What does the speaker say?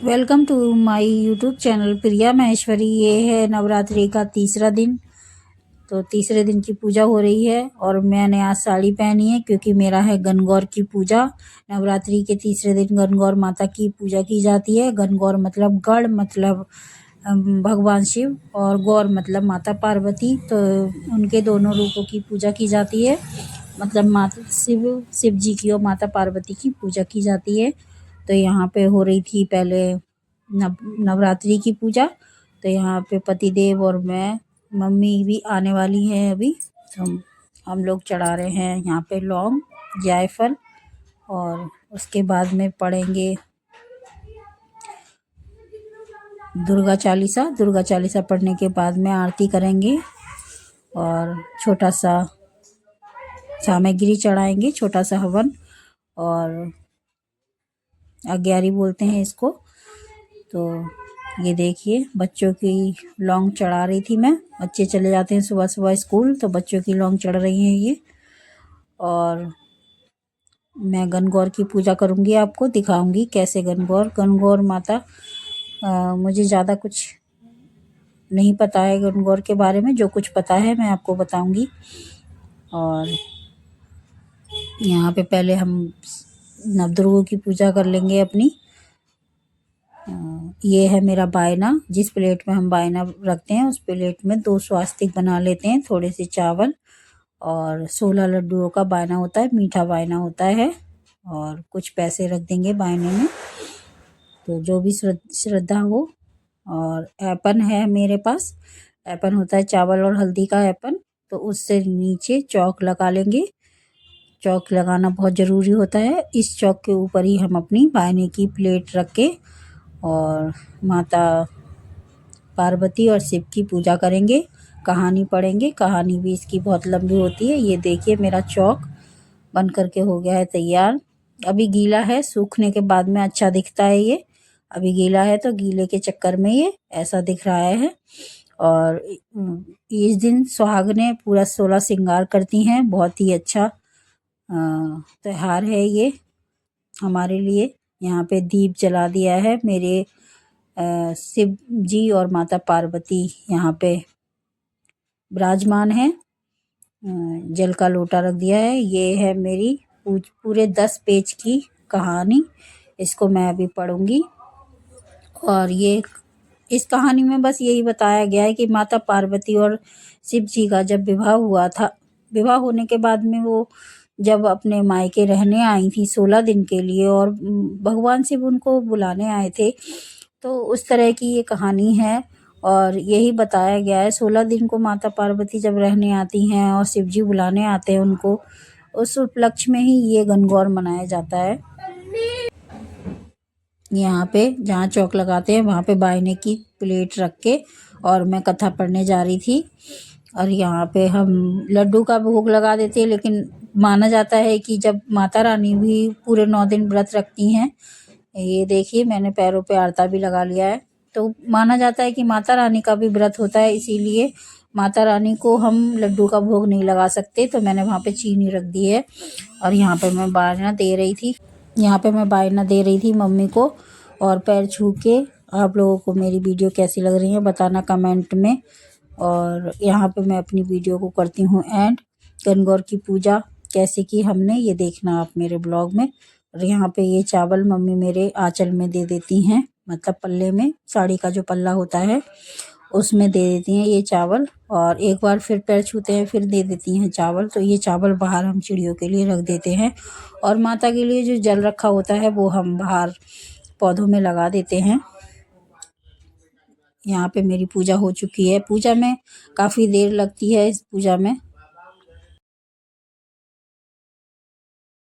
Welcome to my YouTube channel Priya Maheshwari. ये है नवरात्रि का तीसरा दिन। तो तीसरे दिन की पूजा हो रही है और मैंने आज साड़ी पहनी है क्योंकि मेरा है गणगौर की पूजा। नवरात्रि के तीसरे दिन गणगौर माता की पूजा की जाती है। गणगौर मतलब गढ़ मतलब भगवान शिव और गौर मतलब माता पार्वती। तो उनके दोनों रूपों की पूजा की जाती है। मतलब माता शिव जी की और माता पार्वती की पूजा की जाती है। तो यहाँ पे हो रही थी पहले नवरात्रि की पूजा। तो यहाँ पे पतिदेव और मैं, मम्मी भी आने वाली हैं अभी। तो हम लोग चढ़ा रहे हैं यहाँ पे लौंग, जायफल, और उसके बाद में पढ़ेंगे दुर्गा चालीसा पढ़ने के बाद में आरती करेंगे और छोटा सा सामग्री चढ़ाएंगे, छोटा सा हवन, और अग्यारी बोलते हैं इसको। तो ये देखिए बच्चों की लौंग चढ़ा रही थी मैं। बच्चे चले जाते हैं सुबह सुबह स्कूल, तो बच्चों की लौंग चढ़ रही हैं ये। और मैं गणगौर की पूजा करूँगी, आपको दिखाऊंगी कैसे गणगौर माता। मुझे ज़्यादा कुछ नहीं पता है गणगौर के बारे में, जो कुछ पता है मैं आपको बताऊंगी। और यहाँ पे पहले हम नवदुर्गों की पूजा कर लेंगे अपनी। ये है मेरा बायना। जिस प्लेट में हम बायना रखते हैं उस प्लेट में 2 स्वास्तिक बना लेते हैं, थोड़े से चावल, और 16 लड्डुओं का बायना होता है, मीठा बायना होता है। और कुछ पैसे रख देंगे बायने में, तो जो भी श्रद्धा हो। और ऐपन है मेरे पास, ऐपन होता है चावल और हल्दी का ऐपन। तो उससे नीचे चौक लगा लेंगे। चौक लगाना बहुत ज़रूरी होता है। इस चौक के ऊपर ही हम अपनी बायने की प्लेट रख के और माता पार्वती और शिव की पूजा करेंगे। कहानी पढ़ेंगे, कहानी भी इसकी बहुत लंबी होती है। ये देखिए मेरा चौक बन करके हो गया है तैयार। अभी गीला है, सूखने के बाद में अच्छा दिखता है ये। अभी गीला है तो गीले के चक्कर में ये ऐसा दिख रहा है। और इस दिन सुहागनें पूरा 16 श्रृंगार करती हैं। बहुत ही अच्छा त्योहार है ये हमारे लिए। यहाँ पे दीप जला दिया है मेरे शिव जी और माता पार्वती यहाँ पे विराजमान है। जल का लोटा रख दिया है। ये है मेरी पूरे 10 पेज की कहानी। इसको मैं अभी पढ़ूंगी। और ये इस कहानी में बस यही बताया गया है कि माता पार्वती और शिव जी का जब विवाह हुआ था, विवाह होने के बाद में वो जब अपने मायके रहने आई थी 16 दिन के लिए, और भगवान शिव उनको बुलाने आए थे। तो उस तरह की ये कहानी है और यही बताया गया है। 16 दिन को माता पार्वती जब रहने आती हैं और शिव जी बुलाने आते हैं उनको, उस उपलक्ष्य में ही ये गणगौर मनाया जाता है। यहाँ पे जहाँ चौक लगाते हैं वहाँ पे बायने की प्लेट रख के और मैं कथा पढ़ने जा रही थी। और यहाँ पे हम लड्डू का भोग लगा देते हैं, लेकिन माना जाता है कि जब माता रानी भी पूरे 9 दिन व्रत रखती हैं। ये देखिए मैंने पैरों पे आरता भी लगा लिया है। तो माना जाता है कि माता रानी का भी व्रत होता है, इसीलिए माता रानी को हम लड्डू का भोग नहीं लगा सकते। तो मैंने वहाँ पे चीनी रख दी है। और यहाँ पे मैं बायना दे रही थी मम्मी को। और पैर छू के आप लोगों को मेरी वीडियो कैसी लग रही है बताना कमेंट में। और यहाँ पे मैं अपनी वीडियो को करती हूँ एंड। गणगौर की पूजा कैसे की हमने ये देखना आप मेरे ब्लॉग में। और यहाँ पे ये चावल मम्मी मेरे आंचल में दे देती हैं, मतलब पल्ले में, साड़ी का जो पल्ला होता है उसमें दे देती हैं ये चावल। और एक बार फिर पैर छूते हैं फिर दे देती हैं चावल। तो ये चावल बाहर हम चिड़ियों के लिए रख देते हैं। और माता के लिए जो जल रखा होता है वो हम बाहर पौधों में लगा देते हैं। यहाँ पे मेरी पूजा हो चुकी है। पूजा में काफ़ी देर लगती है इस पूजा में,